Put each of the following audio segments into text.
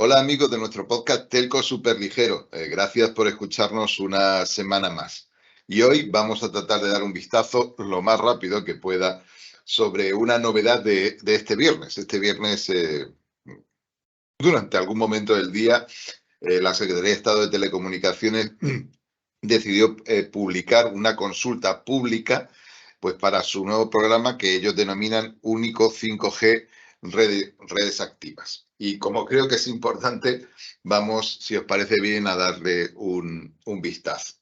Hola amigos de nuestro podcast Telco Superligero. Gracias por escucharnos una semana más. Y hoy vamos a tratar de dar un vistazo lo más rápido que pueda sobre una novedad de este viernes. Este viernes, durante algún momento del día, la Secretaría de Estado de Telecomunicaciones decidió publicar una consulta pública pues, para su nuevo programa que ellos denominan Único 5G redes activas. Y como creo que es importante, vamos, si os parece bien, a darle un vistazo.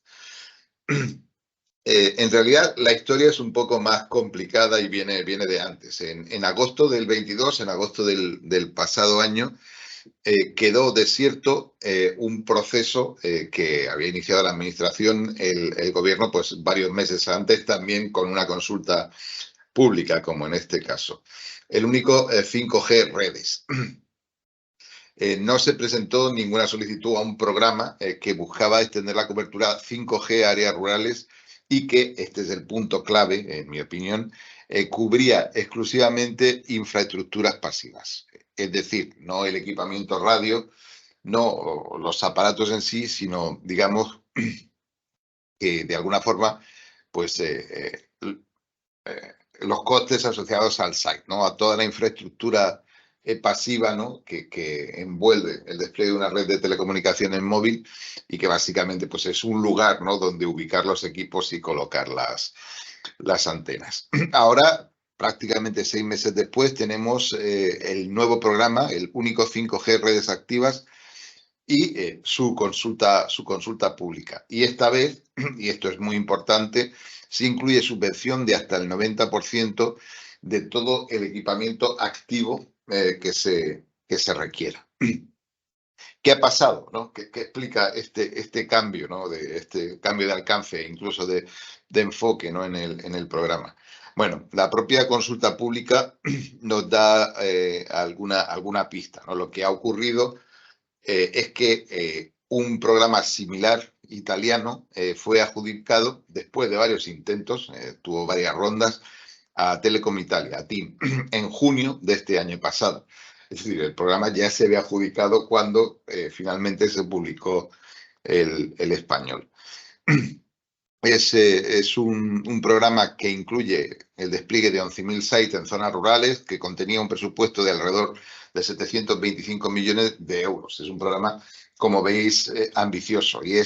En realidad, la historia es un poco más complicada y viene de antes. En agosto del 22, en agosto del pasado año, quedó desierto un proceso que había iniciado la administración, el gobierno, pues varios meses antes, también con una consulta pública, como en este caso. El único 5G redes. No se presentó ninguna solicitud a un programa que buscaba extender la cobertura 5G a áreas rurales y que, este es el punto clave, en mi opinión, cubría exclusivamente infraestructuras pasivas. Es decir, no el equipamiento radio, no los aparatos en sí, sino, digamos, que de alguna forma, pues los costes asociados al site, ¿no? A toda la infraestructura pasiva, ¿no? Que envuelve el despliegue de una red de telecomunicaciones móvil y que básicamente pues, es un lugar, ¿no? Donde ubicar los equipos y colocar las antenas. Ahora, prácticamente 6 meses después, tenemos el nuevo programa, el único 5G redes activas, y su consulta pública. Y esta vez, y esto es muy importante, se incluye subvención de hasta el 90% de todo el equipamiento activo que se requiera. ¿Qué ha pasado? ¿No? ¿Qué explica este cambio, ¿no? Este cambio de alcance, incluso de enfoque, ¿no? en el programa? Bueno, la propia consulta pública nos da alguna pista, ¿no? Lo que ha ocurrido es que un programa similar italiano fue adjudicado después de varios intentos, tuvo varias rondas, a Telecom Italia, a TIM, en junio de este año pasado. Es decir, el programa ya se había adjudicado cuando finalmente se publicó el español. Es un programa que incluye el despliegue de 11.000 sites en zonas rurales, que contenía un presupuesto de alrededor de 725 millones de euros. Es un programa, como veis, ambicioso y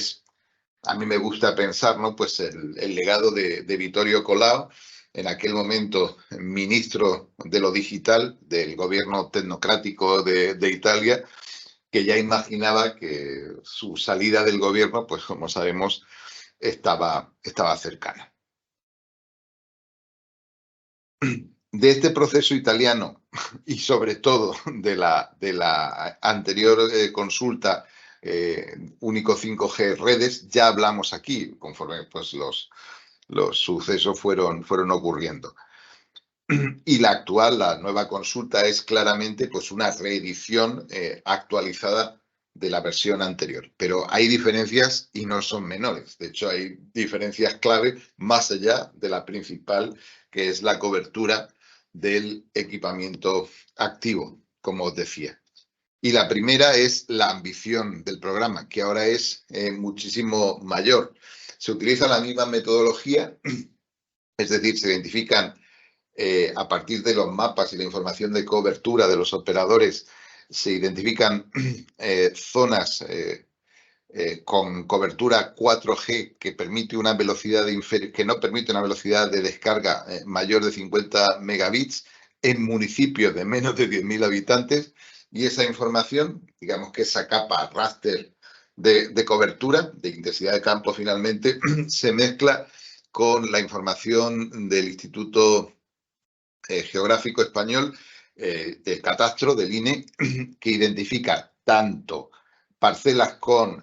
a mí me gusta pensar, ¿no? Pues el legado de Vittorio Colao, en aquel momento ministro de lo digital del gobierno tecnocrático de Italia, que ya imaginaba que su salida del gobierno, pues como sabemos, estaba cercana. De este proceso italiano y sobre todo de la anterior consulta único 5G redes, ya hablamos aquí, conforme pues, los sucesos fueron ocurriendo. Y la nueva consulta es claramente pues, una reedición actualizada de la versión anterior. Pero hay diferencias y no son menores. De hecho, hay diferencias clave más allá de la principal, que es la cobertura del equipamiento activo, como os decía. Y la primera es la ambición del programa, que ahora es muchísimo mayor. Se utiliza la misma metodología, es decir, se identifican a partir de los mapas y la información de cobertura de los operadores, se identifican zonas con cobertura 4G que permite una velocidad que no permite una velocidad de descarga mayor de 50 megabits en municipios de menos de 10.000 habitantes, y esa información, digamos que esa capa raster de cobertura, de intensidad de campo finalmente, se mezcla con la información del Instituto Geográfico Español, del Catastro, del INE, que identifica tanto parcelas con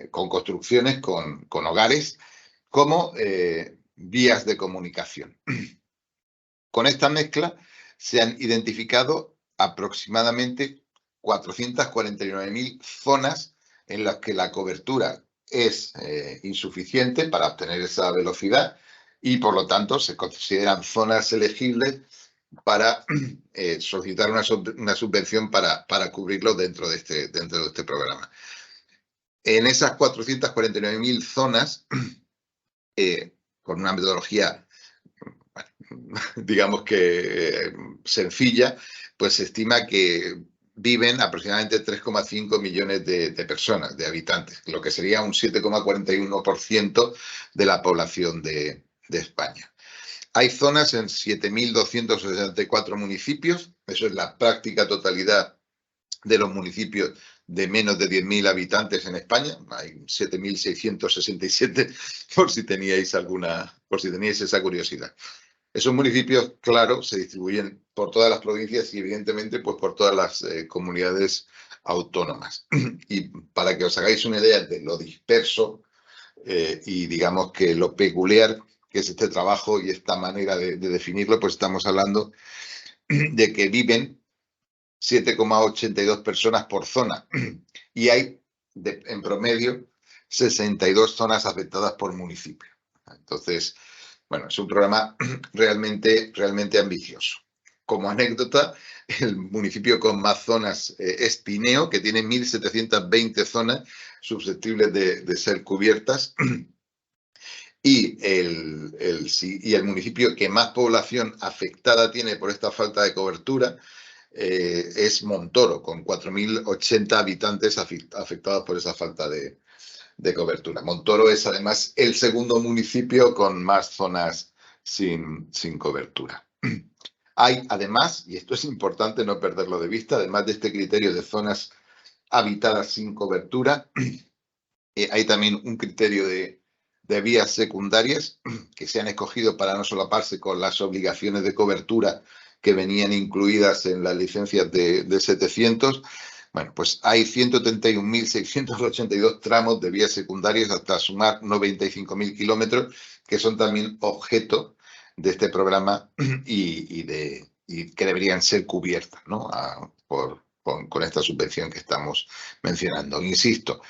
construcciones, con hogares, como vías de comunicación. Con esta mezcla se han identificado aproximadamente 449.000 zonas en las que la cobertura es insuficiente para obtener esa velocidad y, por lo tanto, se consideran zonas elegibles para solicitar una subvención para cubrirlo dentro de este programa. En esas 449.000 zonas, con una metodología, digamos que sencilla, pues se estima que viven aproximadamente 3,5 millones de personas, de habitantes, lo que sería un 7,41% de la población de España. Hay zonas en 7.264 municipios, eso es la práctica totalidad de los municipios de menos de 10.000 habitantes en España. Hay 7.667, por si teníais esa curiosidad. Esos municipios, claro, se distribuyen por todas las provincias y, evidentemente, pues por todas las comunidades autónomas. Y para que os hagáis una idea de lo disperso y, digamos, que lo peculiar que es este trabajo y esta manera de definirlo, pues estamos hablando de que viven 7,82 personas por zona y hay, en promedio, 62 zonas afectadas por municipio. Entonces, bueno, es un programa realmente ambicioso. Como anécdota, el municipio con más zonas es Pineo, que tiene 1.720 zonas susceptibles de ser cubiertas. Y el municipio que más población afectada tiene por esta falta de cobertura es Montoro, con 4.080 habitantes afectados por esa falta de cobertura. Montoro es además el segundo municipio con más zonas sin cobertura. Hay además, y esto es importante no perderlo de vista, además de este criterio de zonas habitadas sin cobertura, hay también un criterio de vías secundarias que se han escogido para no solaparse con las obligaciones de cobertura que venían incluidas en las licencias de 700. Bueno, pues hay 131.682 tramos de vías secundarias hasta sumar 95.000 kilómetros que son también objeto de este programa y que deberían ser cubiertas, ¿no? con esta subvención que estamos mencionando. Insisto,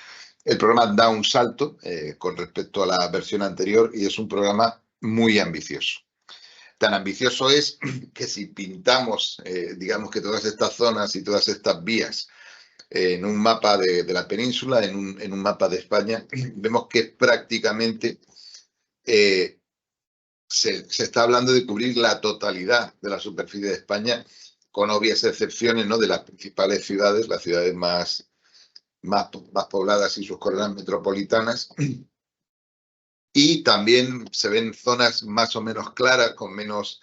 el programa da un salto con respecto a la versión anterior y es un programa muy ambicioso. Tan ambicioso es que si pintamos, digamos que todas estas zonas y todas estas vías en un mapa de la península, en un mapa de España, vemos que prácticamente se está hablando de cubrir la totalidad de la superficie de España, con obvias excepciones, ¿no?, de las principales ciudades, las ciudades más pobladas y sus coronas metropolitanas. Y también se ven zonas más o menos claras, con menos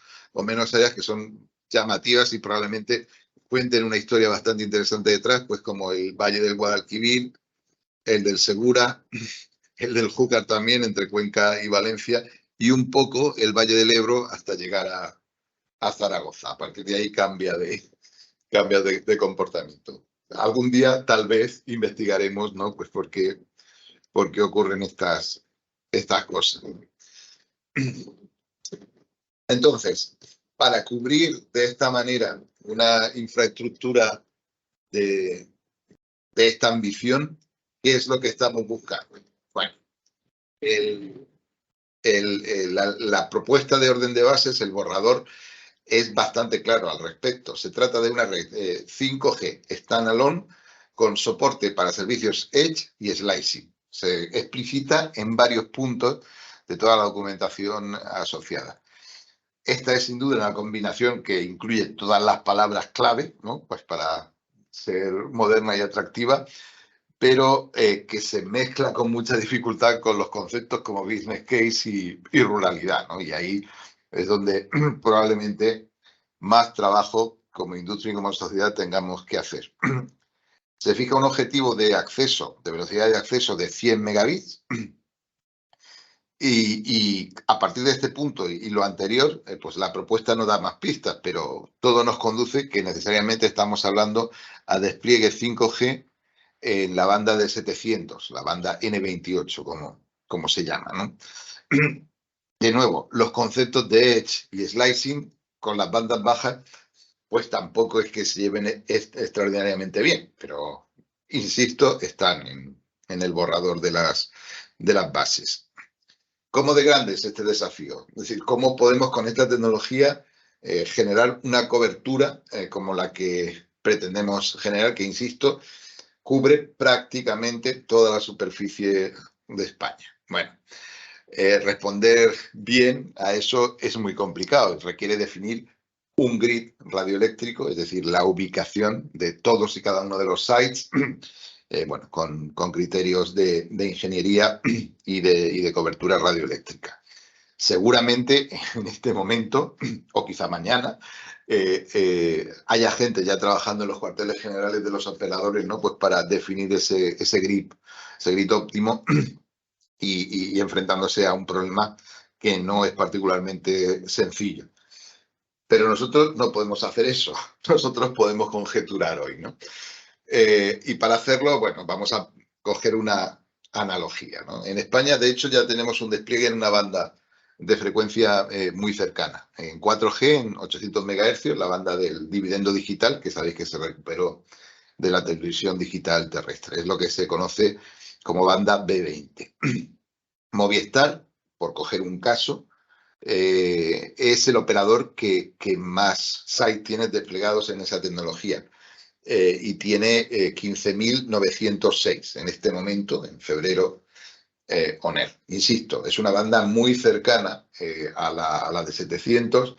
áreas que son llamativas y probablemente cuenten una historia bastante interesante detrás, pues como el Valle del Guadalquivir, el del Segura, el del Júcar también, entre Cuenca y Valencia, y un poco el Valle del Ebro hasta llegar a Zaragoza. A partir de ahí cambia de comportamiento. Algún día tal vez investigaremos, ¿no?, pues por qué ocurren estas cosas. Entonces, para cubrir de esta manera una infraestructura de esta ambición, ¿qué es lo que estamos buscando? Bueno, la propuesta de orden de bases, el borrador, es bastante claro al respecto. Se trata de una red 5G standalone con soporte para servicios Edge y Slicing. Se explicita en varios puntos de toda la documentación asociada. Esta es sin duda una combinación que incluye todas las palabras clave, ¿no?, pues para ser moderna y atractiva, pero que se mezcla con mucha dificultad con los conceptos como business case y ruralidad, ¿no? Y ahí es donde probablemente más trabajo como industria y como sociedad tengamos que hacer. Se fija un objetivo de velocidad de acceso de 100 megabits y a partir de este punto y lo anterior, pues la propuesta no da más pistas, pero todo nos conduce que necesariamente estamos hablando a despliegue 5G en la banda de 700, la banda N28, como se llama, ¿no? De nuevo, los conceptos de Edge y Slicing con las bandas bajas, pues tampoco es que se lleven extraordinariamente bien, pero, insisto, están en el borrador de las bases. ¿Cómo de grande es este desafío? Es decir, ¿cómo podemos con esta tecnología generar una cobertura como la que pretendemos generar, que, insisto, cubre prácticamente toda la superficie de España. Bueno, responder bien a eso es muy complicado. Requiere definir un grid radioeléctrico, es decir, la ubicación de todos y cada uno de los sites, bueno, con criterios de ingeniería y de cobertura radioeléctrica. Seguramente en este momento, o quizá mañana, haya gente ya trabajando en los cuarteles generales de los operadores, ¿no? Pues para definir ese grid óptimo y enfrentándose a un problema que no es particularmente sencillo. Pero nosotros no podemos hacer eso. Nosotros podemos conjeturar hoy, ¿no? Y para hacerlo, bueno, vamos a coger una analogía, ¿no? En España, de hecho, ya tenemos un despliegue en una banda de frecuencia muy cercana. En 4G, en 800 MHz, la banda del dividendo digital, que sabéis que se recuperó de la televisión digital terrestre. Es lo que se conoce como banda B20. Movistar, por coger un caso, es el operador que más sites tiene desplegados en esa tecnología. Y tiene 15.906 en este momento, en febrero, ONER. Insisto, es una banda muy cercana a la de 700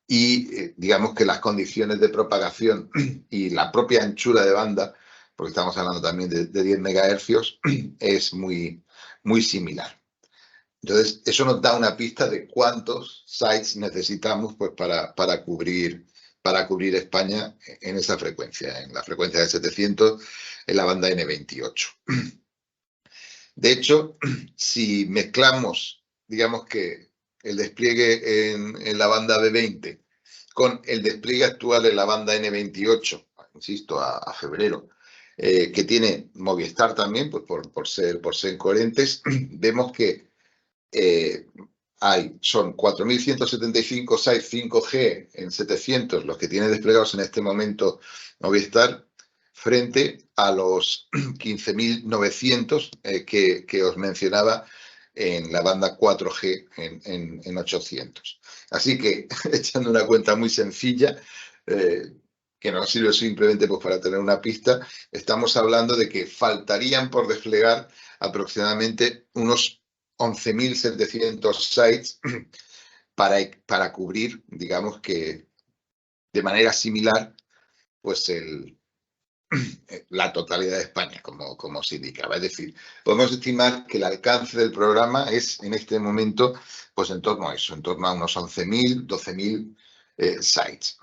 y digamos que las condiciones de propagación y la propia anchura de banda, porque estamos hablando también de 10 megahercios, es muy, muy similar. Entonces, eso nos da una pista de cuántos sites necesitamos pues, para cubrir España en esa frecuencia, en la frecuencia de 700, en la banda N28. De hecho, si mezclamos, digamos que el despliegue en la banda B20 con el despliegue actual en la banda N28, insisto, a febrero, que tiene Movistar también, pues por ser coherentes, vemos que son 4.175 sites 5G en 700 los que tiene desplegados en este momento Movistar, frente a los 15.900 que os mencionaba en la banda 4G en 800. Así que, echando una cuenta muy sencilla, que nos sirve simplemente pues, para tener una pista, estamos hablando de que faltarían por desplegar aproximadamente unos 11.700 sites para cubrir, digamos que de manera similar, pues la totalidad de España, como se indicaba. Es decir, podemos estimar que el alcance del programa es en este momento, pues en torno a eso, en torno a unos 11.000, 12.000 sites.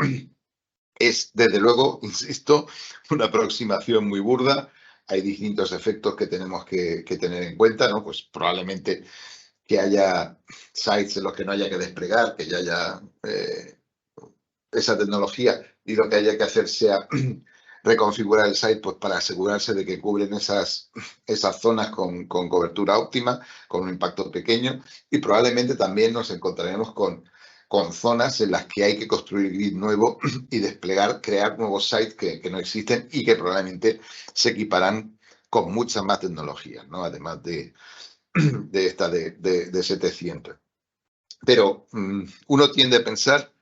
Es, desde luego, insisto, una aproximación muy burda. Hay distintos efectos que tenemos que tener en cuenta, ¿no? Pues probablemente que haya sites en los que no haya que desplegar, que ya haya esa tecnología y lo que haya que hacer sea reconfigurar el site pues, para asegurarse de que cubren esas zonas con cobertura óptima, con un impacto pequeño, y probablemente también nos encontraremos con zonas en las que hay que construir grid nuevo y desplegar, crear nuevos sites que no existen y que probablemente se equiparán con muchas más tecnologías, ¿no? Además de esta de 700. Pero uno tiende a pensar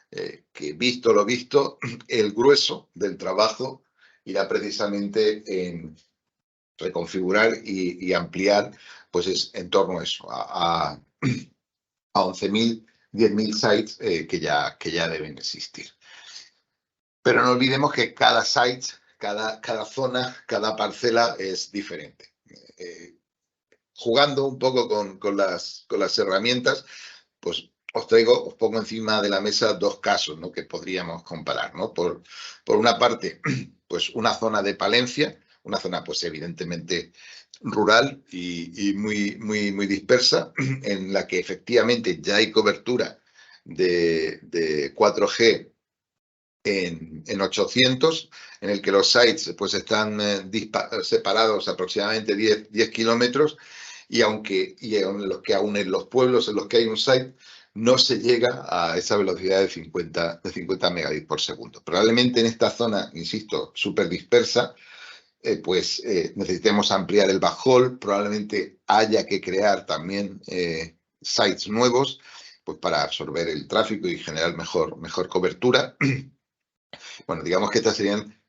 que, visto lo visto, el grueso del trabajo irá precisamente en reconfigurar y ampliar, pues es en torno a eso, a 11.000, 10.000 sites que ya deben existir. Pero no olvidemos que cada site, cada zona, cada parcela es diferente. Jugando un poco con las herramientas, pues os pongo encima de la mesa dos casos, ¿no? Que podríamos comparar, ¿no? Por una parte, pues una zona de Palencia, una zona pues evidentemente rural y muy dispersa, en la que efectivamente ya hay cobertura de 4G en 800, en el que los sites pues están separados aproximadamente 10 kilómetros, y en los que aún en los pueblos en los que hay un site no se llega a esa velocidad de 50 megabits por segundo. Probablemente en esta zona, insisto, súper dispersa, necesitemos ampliar el backhaul, probablemente haya que crear también sites nuevos, pues para absorber el tráfico y generar mejor cobertura. Bueno, digamos que estas serían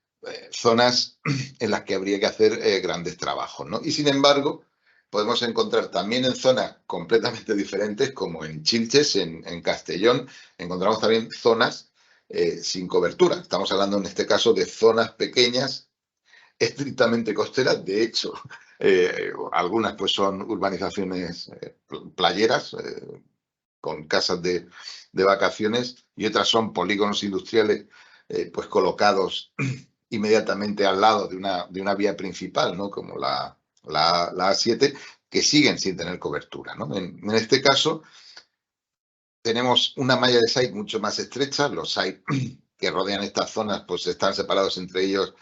zonas en las que habría que hacer grandes trabajos, ¿no? Y sin embargo, podemos encontrar también en zonas completamente diferentes, como en Chilches, en Castellón, encontramos también zonas sin cobertura. Estamos hablando en este caso de zonas pequeñas, estrictamente costeras. De hecho, algunas pues son urbanizaciones playeras, con casas de vacaciones, y otras son polígonos industriales pues colocados inmediatamente al lado de una vía principal, ¿no? Como la A7, que siguen sin tener cobertura, ¿no? En este caso, tenemos una malla de sites mucho más estrecha. Los sites que rodean estas zonas pues están separados entre ellos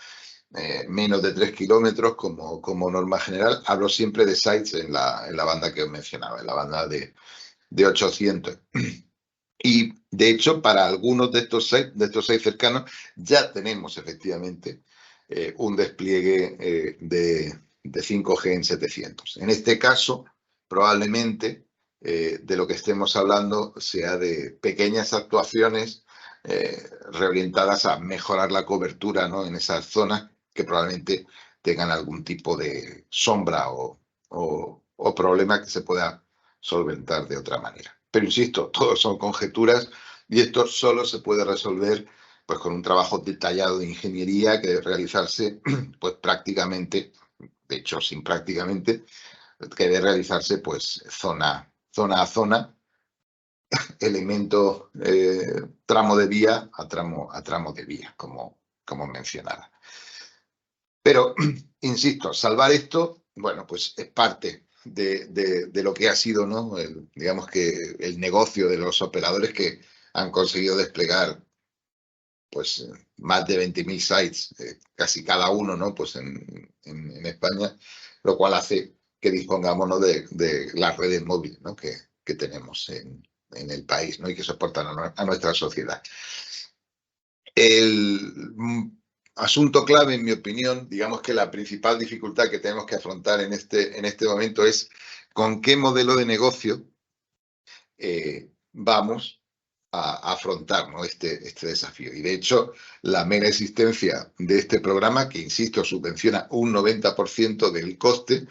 menos de 3 kilómetros como norma general. Hablo siempre de sites en la banda que os mencionaba, en la banda de 800. Y de hecho, para algunos de estos sites cercanos, ya tenemos efectivamente un despliegue de 5G en 700. En este caso, probablemente de lo que estemos hablando sea de pequeñas actuaciones reorientadas a mejorar la cobertura, ¿no? En esas zonas que probablemente tengan algún tipo de sombra o problema que se pueda solventar de otra manera. Pero insisto, todo son conjeturas y esto solo se puede resolver pues con un trabajo detallado de ingeniería que debe realizarse pues prácticamente, de hecho sin prácticamente, que debe realizarse pues zona a zona, elemento, tramo de vía a tramo de vía, como mencionaba. Pero, insisto, salvar esto, bueno, pues es parte de lo que ha sido, ¿no? Digamos que el negocio de los operadores que han conseguido desplegar pues más de 20.000 sites, casi cada uno, ¿no? Pues en España, lo cual hace que dispongamos, ¿no? de las redes móviles, ¿no? que tenemos en el país, ¿no? Y que soportan a nuestra sociedad. El asunto clave, en mi opinión, digamos que la principal dificultad que tenemos que afrontar en este momento es con qué modelo de negocio vamos a afrontar, ¿no? este desafío. Y de hecho, la mera existencia de este programa, que insisto, subvenciona un 90% del coste,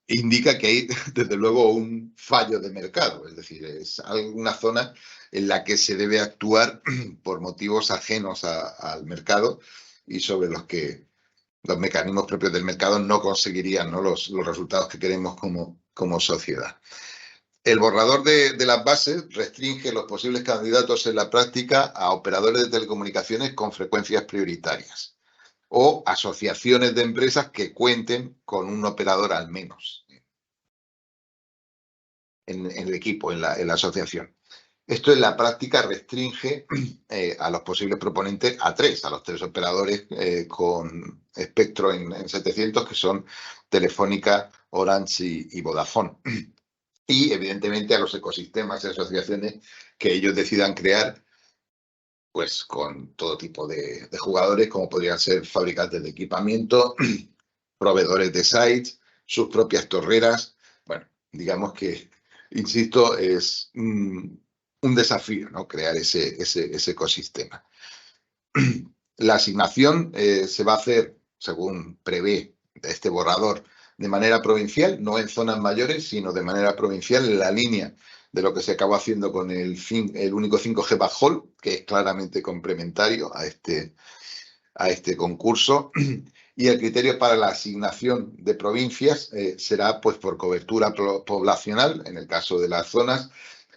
indica que hay, desde luego, un fallo de mercado. Es decir, es alguna zona en la que se debe actuar por motivos ajenos al mercado y sobre los que los mecanismos propios del mercado no conseguirían, ¿no? Los resultados que queremos como sociedad. El borrador de las bases restringe los posibles candidatos en la práctica a operadores de telecomunicaciones con frecuencias prioritarias o asociaciones de empresas que cuenten con un operador al menos en el equipo, en la asociación. Esto en la práctica restringe a los posibles proponentes a los tres operadores con espectro en 700, que son Telefónica, Orange y Vodafone. Y, evidentemente, a los ecosistemas y asociaciones que ellos decidan crear, pues con todo tipo de jugadores, como podrían ser fabricantes de equipamiento, proveedores de sites, sus propias torreras. Bueno, digamos que, insisto, es un desafío, ¿no? Crear ese ecosistema. La asignación se va a hacer, según prevé este borrador, de manera provincial, no en zonas mayores, sino de manera provincial, en la línea de lo que se acabó haciendo con el único 5G backhaul, que es claramente complementario a este concurso. Y el criterio para la asignación de provincias será pues por cobertura poblacional, en el caso de las zonas,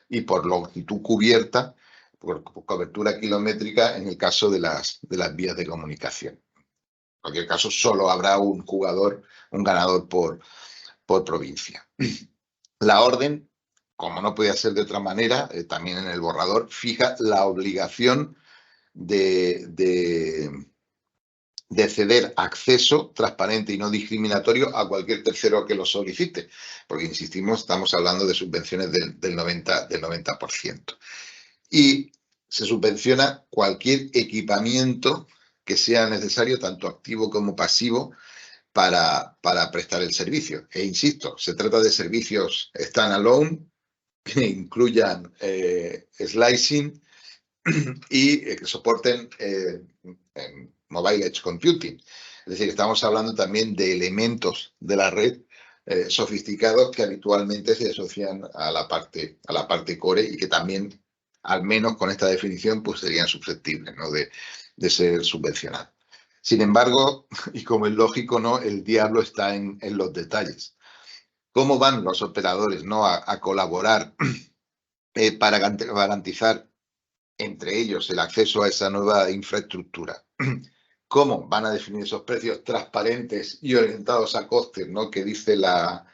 y por longitud cubierta, por cobertura kilométrica, en el caso de las vías de comunicación. En cualquier caso, solo habrá un jugador, un ganador por provincia. La orden, como no podía ser de otra manera, también en el borrador, fija la obligación de ceder acceso transparente y no discriminatorio a cualquier tercero que lo solicite, porque, insistimos, estamos hablando de subvenciones del 90%. Y se subvenciona cualquier equipamiento que sea necesario, tanto activo como pasivo, para prestar el servicio. E insisto, se trata de servicios standalone, que incluyan slicing y que soporten Mobile Edge Computing. Es decir, estamos hablando también de elementos de la red sofisticados que habitualmente se asocian a la parte core y que también, al menos con esta definición, pues serían susceptibles, ¿no?, de ser subvencionados. Sin embargo, y como es lógico, ¿no?, el diablo está en los detalles. ¿Cómo van los operadores, ¿no?, a colaborar para garantizar entre ellos el acceso a esa nueva infraestructura? ¿Cómo van a definir esos precios transparentes y orientados a costes, ¿no?, que dice la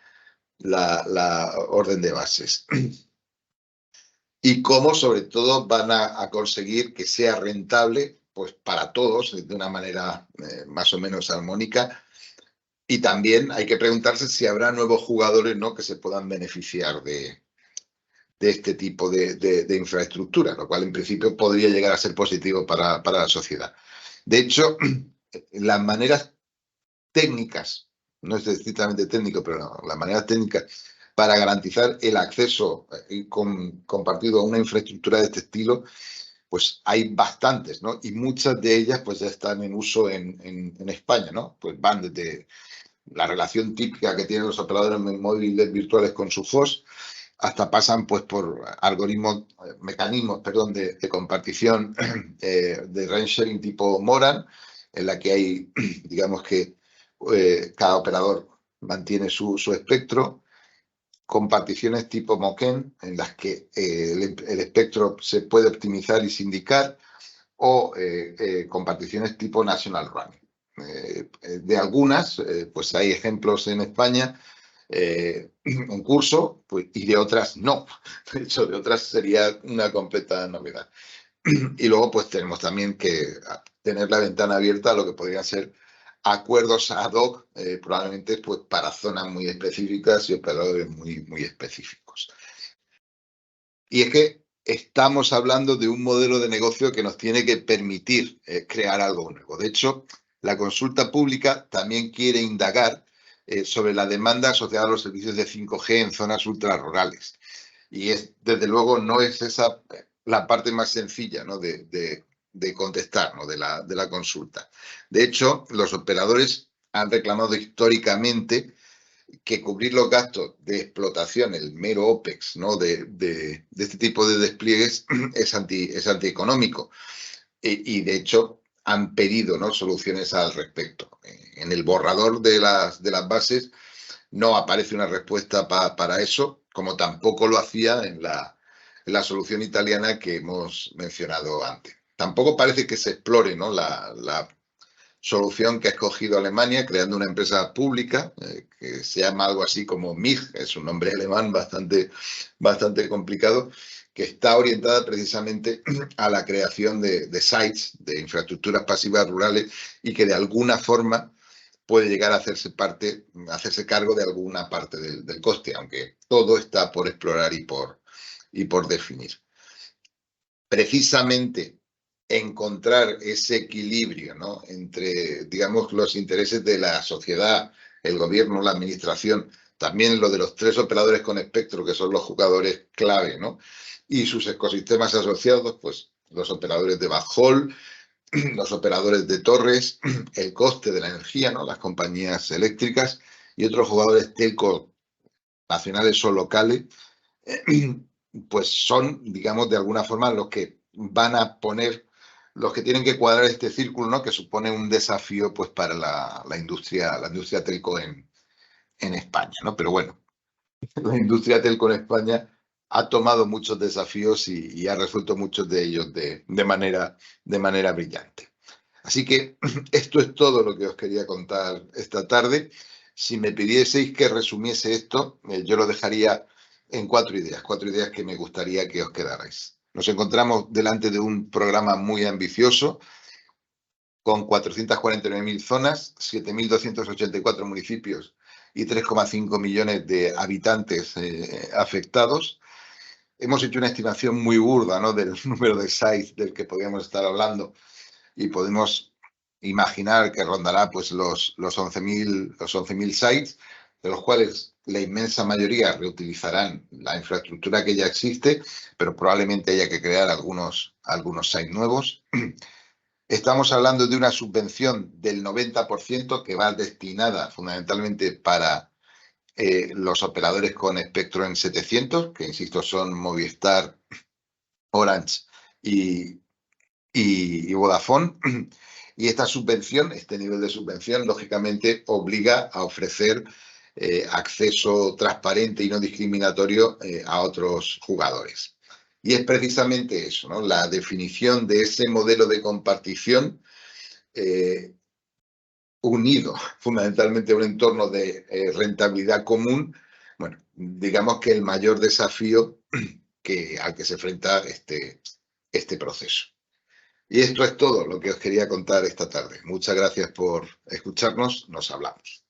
orden de bases? Y cómo, sobre todo, van a conseguir que sea rentable, pues, para todos, de una manera más o menos armónica. Y también hay que preguntarse si habrá nuevos jugadores, ¿no?, que se puedan beneficiar de este tipo de infraestructura, lo cual en principio podría llegar a ser positivo para la sociedad. De hecho, las maneras técnicas, no es estrictamente técnico, pero no, las maneras técnicas para garantizar el acceso compartido a una infraestructura de este estilo, pues hay bastantes, ¿no? Y muchas de ellas pues ya están en uso en España, ¿no? Pues van desde la relación típica que tienen los operadores móviles virtuales con su host, hasta pasan pues por mecanismos de compartición de range sharing tipo Moran, en la que hay, digamos que cada operador mantiene su espectro, comparticiones tipo Moken, en las que el espectro se puede optimizar y sindicar, o comparticiones tipo National Roaming. De algunas, pues hay ejemplos en España en curso, pues, y de otras no. De hecho, de otras sería una completa novedad. Y luego, pues tenemos también que tener la ventana abierta a lo que podrían ser acuerdos ad hoc, probablemente pues para zonas muy específicas y operadores muy específicos. Y es que estamos hablando de un modelo de negocio que nos tiene que permitir crear algo nuevo. De hecho, la consulta pública también quiere indagar sobre la demanda asociada a los servicios de 5G en zonas ultrarurales. Y desde luego no es esa la parte más sencilla, ¿no?, de contestar, ¿no?, de la consulta. De hecho, los operadores han reclamado históricamente que cubrir los gastos de explotación, el mero OPEX, ¿no?, de este tipo de despliegues es antieconómico. Y de hecho han pedido, ¿no?, soluciones al respecto. En el borrador de las bases no aparece una respuesta para eso, como tampoco lo hacía en la solución italiana que hemos mencionado antes. Tampoco parece que se explore, ¿no?, la solución que ha escogido Alemania, creando una empresa pública que se llama algo así como MIG, es un nombre alemán bastante complicado, que está orientada precisamente a la creación de sites, de infraestructuras pasivas rurales, y que de alguna forma puede llegar a hacerse cargo de alguna parte del coste, aunque todo está por explorar y por definir. Precisamente encontrar ese equilibrio, ¿no?, entre, digamos, los intereses de la sociedad, el gobierno, la administración, también lo de los 3 operadores con espectro, que son los jugadores clave, ¿no?, y sus ecosistemas asociados, pues los operadores de backhaul, los operadores de torres, el coste de la energía, ¿no?, las compañías eléctricas y otros jugadores telco nacionales o locales, pues son, digamos, de alguna forma los que van a poner, los que tienen que cuadrar este círculo, ¿no?, que supone un desafío pues para la industria telco en España, ¿no? Pero bueno, la industria telco en España ha tomado muchos desafíos y ha resuelto muchos de ellos de manera brillante. Así que esto es todo lo que os quería contar esta tarde. Si me pidieseis que resumiese esto, yo lo dejaría en 4 ideas que me gustaría que os quedarais. Nos encontramos delante de un programa muy ambicioso, con 449.000 zonas, 7.284 municipios y 3,5 millones de habitantes afectados. Hemos hecho una estimación muy burda, ¿no?, del número de sites del que podríamos estar hablando, y podemos imaginar que rondará pues los 11.000 sites, de los cuales la inmensa mayoría reutilizarán la infraestructura que ya existe, pero probablemente haya que crear algunos sites nuevos. Estamos hablando de una subvención del 90% que va destinada fundamentalmente para los operadores con espectro en 700, que insisto son Movistar, Orange y Vodafone. Y esta subvención, este nivel de subvención, lógicamente obliga a ofrecer acceso transparente y no discriminatorio a otros jugadores. Y es precisamente eso, ¿no? La definición de ese modelo de compartición unido fundamentalmente a un entorno de rentabilidad común. Bueno, digamos que el mayor desafío al que se enfrenta este proceso. Y esto es todo lo que os quería contar esta tarde. Muchas gracias por escucharnos. Nos hablamos.